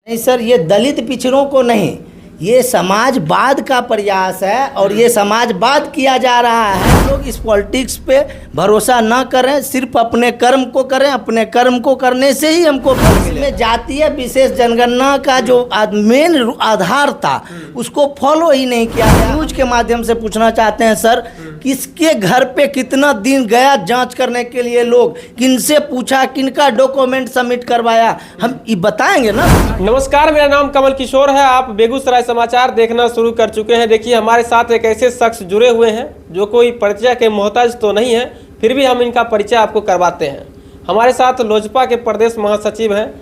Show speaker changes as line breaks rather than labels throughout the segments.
नहीं सर, ये दलित पिछड़ों को नहीं, ये समाजवाद का प्रयास है और ये समाजवाद किया जा रहा है। लोग इस पॉलिटिक्स पे भरोसा ना करें, सिर्फ अपने कर्म को करें, अपने कर्म को करने से ही हमको फल मिले। जातीय विशेष जनगणना का जो मेन आधार था उसको फॉलो ही नहीं किया गया। न्यूज के माध्यम से पूछना चाहते हैं सर, किसके घर पे कितना दिन गया जांच करने के लिए, लोग किनसे पूछा, किनका डॉक्यूमेंट सबमिट करवाया, हम ये बताएंगे ना।
नमस्कार, मेरा नाम कमल किशोर है। आप बेगूसराय समाचार देखना शुरू कर चुके हैं। देखिए, हमारे साथ एक ऐसे शख्स जुड़े हुए हैं जो कोई परिचय के मोहताज तो नहीं है, फिर भी हम इनका परिचय आपको करवाते हैं। हमारे साथ लोजपा के प्रदेश महासचिव हैं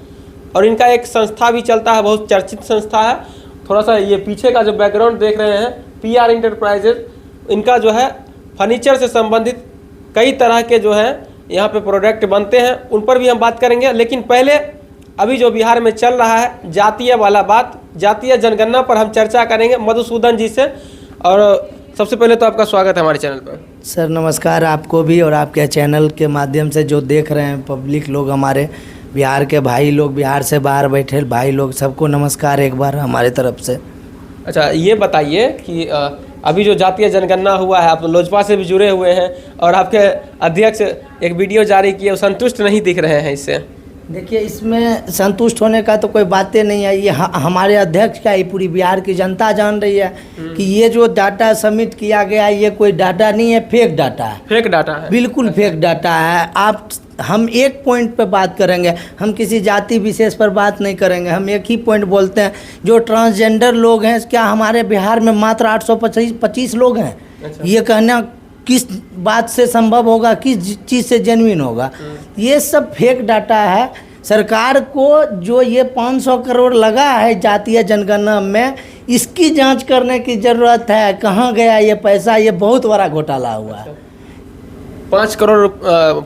और इनका एक संस्था भी चलता है, बहुत चर्चित संस्था है। थोड़ा सा ये पीछे का जो बैकग्राउंड देख रहे हैं, PR इंटरप्राइजेज, इनका जो है फर्नीचर से संबंधित कई तरह के जो है यहाँ पे प्रोडक्ट बनते हैं, उन पर भी हम बात करेंगे। लेकिन पहले अभी जो बिहार में चल रहा है जातीय वाला बात, जातीय जनगणना पर हम चर्चा करेंगे मधुसूदन जी से। और सबसे पहले तो आपका स्वागत है हमारे चैनल पर।
सर नमस्कार, आपको भी और आपके चैनल के माध्यम से जो देख रहे हैं पब्लिक लोग, हमारे बिहार के भाई लोग, बिहार से बाहर बैठे भाई लोग, सबको नमस्कार एक बार हमारे तरफ से।
अच्छा, ये बताइए कि अभी जो जातीय जनगणना हुआ है, आप लोजपा से भी जुड़े हुए हैं और आपके अध्यक्ष एक वीडियो जारी किए, वो संतुष्ट नहीं दिख रहे हैं इससे।
देखिए, इसमें संतुष्ट होने का तो कोई बातें नहीं है। ये हमारे अध्यक्ष का, ये पूरी बिहार की जनता जान रही है कि ये जो डाटा सबमिट किया गया ये कोई डाटा नहीं है, फेक डाटा है।
फेक डाटा है, बिल्कुल
फेक डाटा है। हम एक पॉइंट पे बात करेंगे, हम किसी जाति विशेष पर बात नहीं करेंगे। हम एक ही पॉइंट बोलते हैं, जो ट्रांसजेंडर लोग हैं, क्या हमारे बिहार में मात्र 825 लोग हैं?
अच्छा।
ये कहना किस बात से संभव होगा, किस चीज़ से जेन्युइन होगा? ये सब फेक डाटा है। सरकार को जो ये 500 करोड़ लगा है जातीय जनगणना में, इसकी जांच करने की ज़रूरत है। कहाँ गया ये पैसा? ये बहुत बड़ा घोटाला हुआ है।
5 करोड़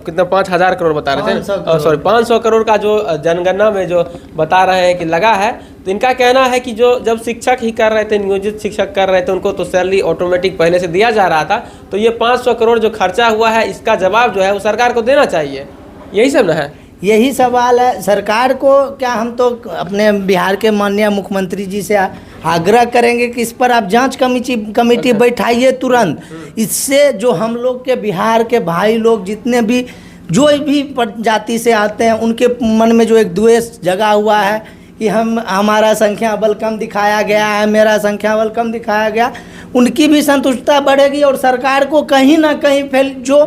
कितना, 5000 करोड़ बता रहे थे, सॉरी 500 करोड़ का जो जनगणना में जो बता रहे हैं कि लगा है। तो इनका कहना है कि जो जब शिक्षक ही कर रहे थे, नियोजित शिक्षक कर रहे थे, उनको तो सैलरी ऑटोमेटिक पहले से दिया जा रहा था, तो ये 500 करोड़ जो खर्चा हुआ है इसका जवाब जो है वो सरकार को देना चाहिए। यही सब ना है,
यही सवाल है सरकार को। क्या हम तो अपने बिहार के माननीय मुख्यमंत्री जी से आग्रह करेंगे कि इस पर आप जांच कमेटी बैठाइए तुरंत। इससे जो हम लोग के बिहार के भाई लोग जितने भी जो भी जाति से आते हैं, उनके मन में जो एक द्वेष जगा हुआ है कि हमारा संख्या बल कम दिखाया गया है, मेरा संख्या बल कम दिखाया गया, उनकी भी संतुष्टता बढ़ेगी और सरकार को कहीं ना कहीं जो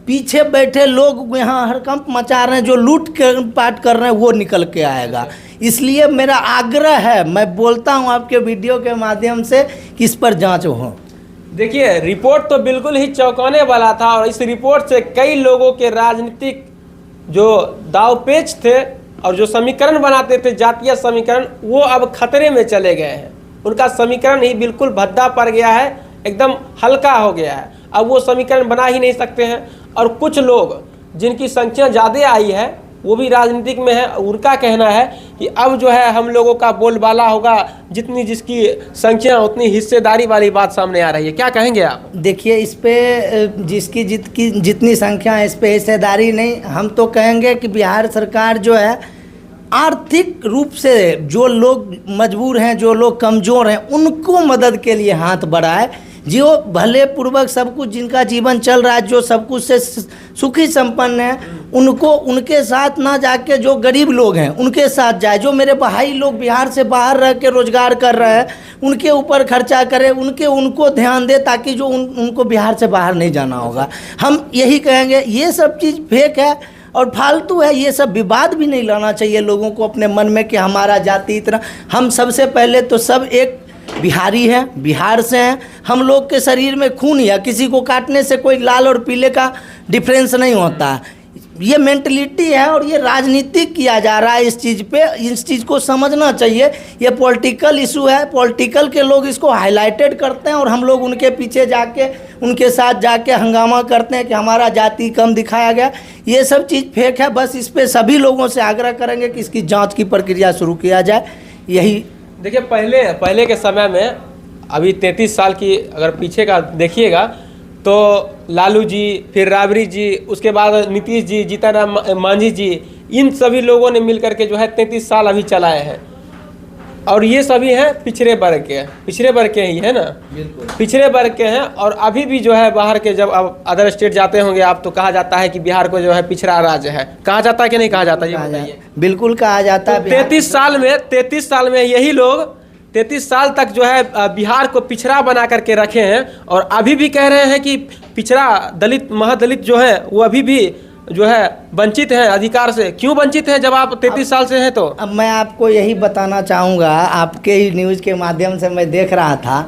पीछे बैठे लोग यहाँ हड़कंप मचा रहे हैं, जो लूट पाट कर रहे हैं, वो निकल के आएगा। इसलिए मेरा आग्रह है, मैं बोलता हूँ आपके वीडियो के माध्यम से कि इस पर जांच हो।
देखिए, रिपोर्ट तो बिल्कुल ही चौंकाने वाला था और इस रिपोर्ट से कई लोगों के राजनीतिक जो दावपेच थे और जो समीकरण बनाते थे, जातीय समीकरण, वो अब खतरे में चले गए हैं। उनका समीकरण ही बिल्कुल भद्दा पड़ गया है, एकदम हल्का हो गया है। अब वो समीकरण बना ही नहीं सकते हैं। और कुछ लोग जिनकी संख्या ज़्यादा आई है, वो भी राजनीतिक में है, उनका कहना है कि अब जो है हम लोगों का बोलबाला होगा, जितनी जिसकी संख्या उतनी हिस्सेदारी वाली बात सामने आ रही है। क्या कहेंगे आप?
देखिए, इस पे जिसकी जितनी संख्या है, इस पे हिस्सेदारी नहीं, हम तो कहेंगे कि बिहार सरकार जो है आर्थिक रूप से जो लोग मजबूर हैं, जो लोग कमज़ोर हैं, उनको मदद के लिए हाथ बढ़ाए। जो भले पूर्वक सब कुछ, जिनका जीवन चल रहा है, जो सब कुछ से सुखी संपन्न है, उनको उनके साथ ना जाके जो गरीब लोग हैं उनके साथ जाए। जो मेरे भाई लोग बिहार से बाहर रह के रोजगार कर रहे हैं, उनके ऊपर खर्चा करे, उनको ध्यान दे, ताकि जो उनको बिहार से बाहर नहीं जाना होगा। हम यही कहेंगे, ये सब चीज़ फेक है और फालतू है। ये सब विवाद भी नहीं लाना चाहिए लोगों को अपने मन में कि हमारा जाति इतना। हम सबसे पहले तो सब एक बिहारी हैं, बिहार से हैं। हम लोग के शरीर में खून है, किसी को काटने से कोई लाल और पीले का डिफरेंस नहीं होता है। ये मेंटलिटी है और ये राजनीतिक किया जा रहा है इस चीज़ पे। इस चीज़ को समझना चाहिए। ये पॉलिटिकल इशू है, पॉलिटिकल के लोग इसको हाईलाइटेड करते हैं और हम लोग उनके पीछे जाके, उनके साथ जाके हंगामा करते हैं कि हमारा जाति कम दिखाया गया। ये सब चीज़ फेक है। बस इस पर सभी लोगों से आग्रह करेंगे कि इसकी जाँच की प्रक्रिया शुरू किया जाए। यही
देखिए, पहले के समय में, अभी 33 साल की अगर पीछे का देखिएगा तो लालू जी, फिर राबड़ी जी, उसके बाद नीतीश जी, जीतन राम मांझी जी, इन सभी लोगों ने मिलकर के जो है 33 साल अभी चलाए हैं। और ये सभी हैं पिछड़े वर्ग के, पिछड़े वर्ग के ही है ना,
बिल्कुल
पिछड़े वर्ग के हैं। और अभी भी जो है बाहर के जब अब अदर स्टेट जाते होंगे आप तो कहा जाता है कि बिहार को जो है पिछड़ा राज्य है, कहा जाता है कि नहीं कहा जाता, ये बताइए।
बिल्कुल कहा जाता है।
33 साल में यही लोग 33 साल तक जो है बिहार को पिछड़ा बना करके रखे हैं और अभी भी कह रहे हैं कि पिछड़ा दलित महादलित जो है वो अभी भी जो है वंचित हैं अधिकार से। क्यों वंचित हैं जब आप 33 साल से हैं? तो
अब मैं आपको यही बताना चाहूँगा, आपके ही न्यूज़ के माध्यम से मैं देख रहा था,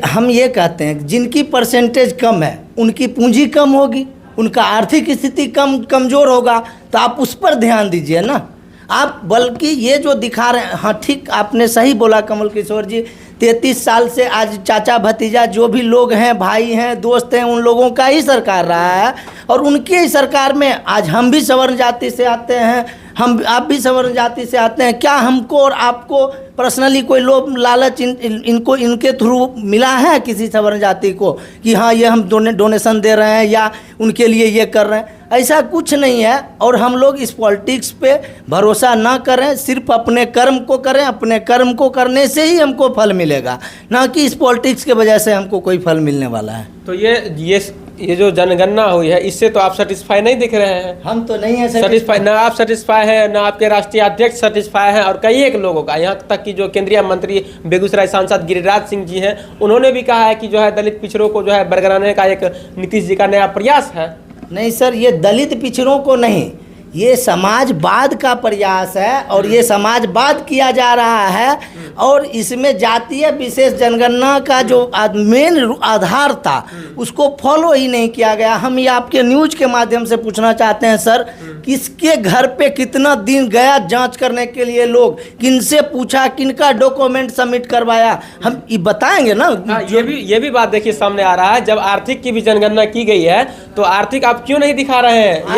हम ये कहते हैं जिनकी परसेंटेज कम है उनकी पूंजी कम होगी, उनका आर्थिक स्थिति कमज़ोर होगा, तो आप उस पर ध्यान दीजिए ना आप। बल्कि ये जो दिखा रहे हैं, हाँ ठीक आपने सही बोला कमल किशोर जी, 33 साल से आज चाचा भतीजा जो भी लोग हैं, भाई हैं, दोस्त हैं, उन लोगों का ही सरकार रहा है और उनके ही सरकार में आज हम भी सवर्ण जाति से आते हैं, आप भी सवर्ण जाति से आते हैं। क्या हमको और आपको पर्सनली कोई लोभ लालच इनको इनके थ्रू मिला है किसी सवर्ण जाति को कि हाँ ये हम डोनेशन दे रहे हैं या उनके लिए ये कर रहे हैं? ऐसा कुछ नहीं है। और हम लोग इस पॉलिटिक्स पे भरोसा ना करें, सिर्फ अपने कर्म को करें, अपने कर्म को करने से ही हमको फल मिलेगा, ना कि इस पॉलिटिक्स के वजह से हमको कोई फल मिलने वाला है।
तो ये जो जनगणना हुई है इससे तो आप सेटिस्फाई नहीं दिख रहे हैं।
हम तो नहीं है
सेटिस्फाई, ना आप सेटिस्फाई है, ना आपके राष्ट्रीय अध्यक्ष सेटिस्फाई हैं और कई एक लोगों का, यहाँ तक कि जो केंद्रीय मंत्री बेगूसराय सांसद गिरिराज सिंह जी हैं उन्होंने भी कहा है कि जो है दलित पिछड़ों को जो है बरगलाने का एक नीतीश जी का नया प्रयास है।
नहीं सर, ये दलित पिछड़ों को नहीं, ये समाजवाद का प्रयास है और ये समाजवाद किया जा रहा है और इसमें जातीय विशेष जनगणना का जो मेन आधार था उसको फॉलो ही नहीं किया गया। हम ये आपके न्यूज के माध्यम से पूछना चाहते हैं सर, किसके घर पे कितना दिन गया जांच करने के लिए, लोग किनसे पूछा, किनका डॉक्यूमेंट सबमिट करवाया, हम ये बताएंगे ना।
ये भी बात देखिए सामने आ रहा है, जब आर्थिक की भी जनगणना की गई है तो आर्थिक आप क्यों नहीं दिखा रहे हैं?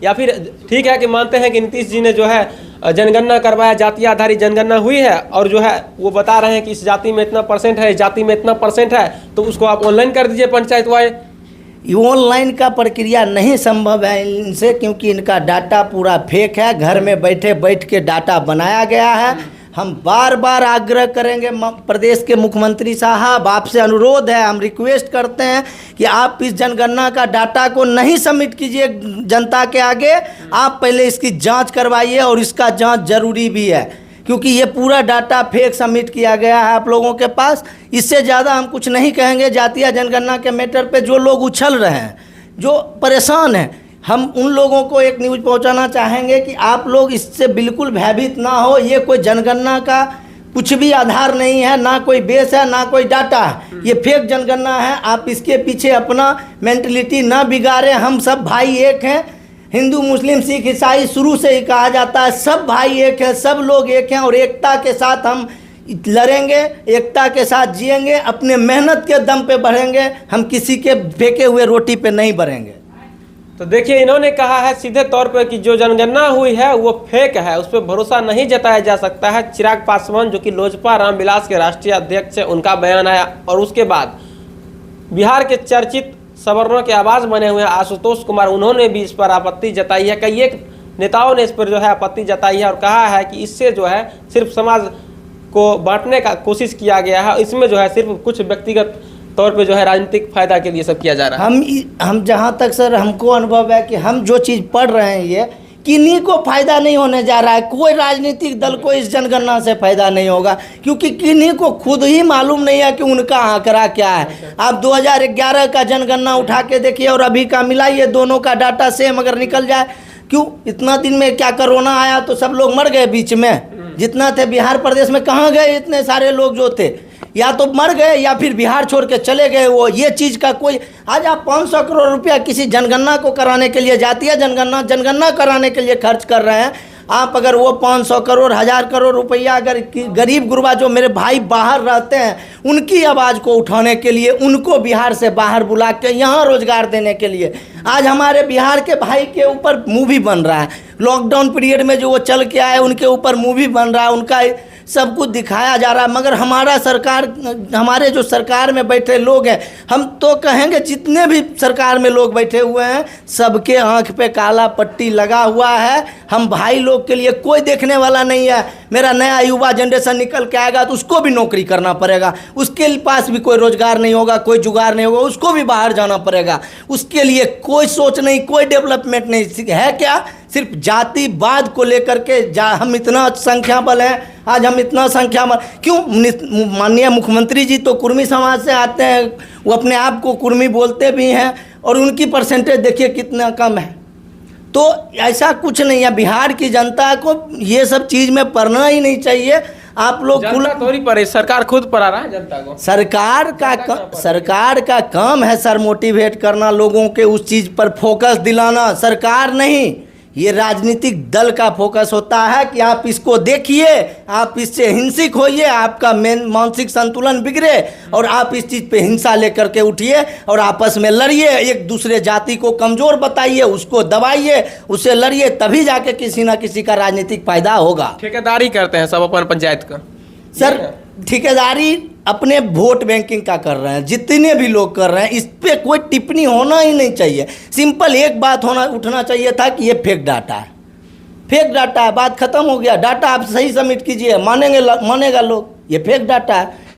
या फिर ठीक है कि मानते हैं कि नीतीश जी ने जो है जनगणना करवाया, जातीय आधारित जनगणना हुई है और जो है वो बता रहे हैं कि इस जाति में इतना परसेंट है, इस जाति में इतना परसेंट है, तो उसको आप ऑनलाइन कर दीजिए पंचायत वाइज।
ऑनलाइन का प्रक्रिया नहीं संभव है इनसे, क्योंकि इनका डाटा पूरा फेक है, घर में बैठ के डाटा बनाया गया है। हम बार बार आग्रह करेंगे प्रदेश के मुख्यमंत्री साहब, आपसे अनुरोध है, हम रिक्वेस्ट करते हैं कि आप इस जनगणना का डाटा को नहीं सबमिट कीजिए जनता के आगे, आप पहले इसकी जांच करवाइए और इसका जांच जरूरी भी है, क्योंकि ये पूरा डाटा फेक सबमिट किया गया है आप लोगों के पास। इससे ज़्यादा हम कुछ नहीं कहेंगे। जातीय जनगणना के मैटर पे जो लोग उछल रहे हैं, जो परेशान हैं, हम उन लोगों को एक न्यूज़ पहुंचाना चाहेंगे कि आप लोग इससे बिल्कुल भयभीत ना हो। ये कोई जनगणना का कुछ भी आधार नहीं है, ना कोई बेस है, ना कोई डाटा है, ये फेक जनगणना है। आप इसके पीछे अपना मेंटलिटी ना बिगाड़ें। हम सब भाई एक हैं, हिंदू मुस्लिम सिख ईसाई शुरू से ही कहा जाता है, सब भाई एक हैं, सब लोग एक हैं और एकता के साथ हम लड़ेंगे, एकता के साथ जिएंगे, अपने मेहनत के दम पे बढ़ेंगे, हम किसी के फेंके हुए रोटी पे नहीं बढ़ेंगे।
तो देखिए इन्होंने कहा है सीधे तौर पर कि जो जनगणना हुई है वो फेक है, उस पर भरोसा नहीं जताया जा सकता है। चिराग पासवान जो कि लोजपा रामविलास के राष्ट्रीय अध्यक्ष है, उनका बयान आया और उसके बाद बिहार के चर्चित सवर्णों के आवाज़ बने हुए आशुतोष कुमार, उन्होंने भी इस पर आपत्ति जताई है। कई एक नेताओं ने इस पर जो है आपत्ति जताई है और कहा है कि इससे जो है सिर्फ समाज को बांटने का कोशिश किया गया है, इसमें जो है सिर्फ कुछ व्यक्तिगत तौर पे जो है राजनीतिक फायदा के लिए सब किया जा रहा है।
हम जहाँ तक सर हमको अनुभव है कि हम जो चीज़ पढ़ रहे हैं ये किन्हीं को फायदा नहीं होने जा रहा है। कोई राजनीतिक दल को इस जनगणना से फायदा नहीं होगा, क्योंकि किन्हीं को खुद ही मालूम नहीं है कि उनका आंकड़ा क्या है। आप 2011 का जनगणना उठा के देखिए और अभी का मिलाइए, दोनों का डाटा सेम अगर निकल जाए। क्यों इतना दिन में क्या कोरोना आया तो सब लोग मर गए बीच में, जितना थे बिहार प्रदेश में कहाँ गए इतने सारे लोग जो थे, या तो मर गए या फिर बिहार छोड़ के चले गए। वो ये चीज़ का कोई, आज आप 500 करोड़ रुपया किसी जनगणना को कराने के लिए, जातीय जनगणना कराने के लिए खर्च कर रहे हैं। आप अगर वो 500 करोड़ 1000 करोड़ रुपया अगर गरीब गुरबा जो मेरे भाई बाहर रहते हैं उनकी आवाज़ को उठाने के लिए, उनको बिहार से बाहर बुला के यहाँ रोजगार देने के लिए, आज हमारे बिहार के भाई के ऊपर मूवी बन रहा है। लॉकडाउन पीरियड में जो वो चल के आए उनके ऊपर मूवी बन रहा है, उनका सब कुछ दिखाया जा रहा है, मगर हमारा सरकार, हमारे जो सरकार में बैठे लोग हैं, हम तो कहेंगे जितने भी सरकार में लोग बैठे हुए हैं सबके आंख पे काला पट्टी लगा हुआ है। हम भाई लोग के लिए कोई देखने वाला नहीं है। मेरा नया युवा जनरेशन निकल के आएगा तो उसको भी नौकरी करना पड़ेगा, उसके पास भी कोई रोजगार नहीं होगा, कोई जुगाड़ नहीं होगा, उसको भी बाहर जाना पड़ेगा। उसके लिए कोई सोच नहीं, कोई डेवलपमेंट नहीं है। क्या सिर्फ जातिवाद को लेकर के हम इतना संख्या बल हैं, आज हम इतना संख्या बल क्यों? माननीय मुख्यमंत्री जी तो कुर्मी समाज से आते हैं, वो अपने आप को कुर्मी बोलते भी हैं और उनकी परसेंटेज देखिए कितना कम है। तो ऐसा कुछ नहीं है। बिहार की जनता को ये सब चीज़ में पढ़ना ही नहीं चाहिए। आप लोग
तौरी पर सरकार खुद पढ़ा रहा है जनता को।
सरकार का काम है सर मोटिवेट करना, लोगों के उस चीज़ पर फोकस दिलाना। सरकार नहीं, ये राजनीतिक दल का फोकस होता है कि आप इसको देखिए, आप इससे हिंसिक होइए, आपका मानसिक संतुलन बिगड़े और आप इस चीज़ पे हिंसा लेकर के उठिए और आपस में लड़िए, एक दूसरे जाति को कमज़ोर बताइए, उसको दबाइए, उससे लड़िए, तभी जाके किसी ना किसी का राजनीतिक फायदा होगा।
ठेकेदारी करते हैं सब अपन पंचायत का।
सर ठेकेदारी अपने वोट बैंकिंग का कर रहे हैं, जितने भी लोग कर रहे हैं, इस पे कोई टिप्पणी होना ही नहीं चाहिए। सिंपल एक बात उठना चाहिए था कि ये फेक डाटा है, फेक डाटा है, बात खत्म हो गया। डाटा आप सही सबमिट कीजिए, मानेगा लोग, ये फेक डाटा है।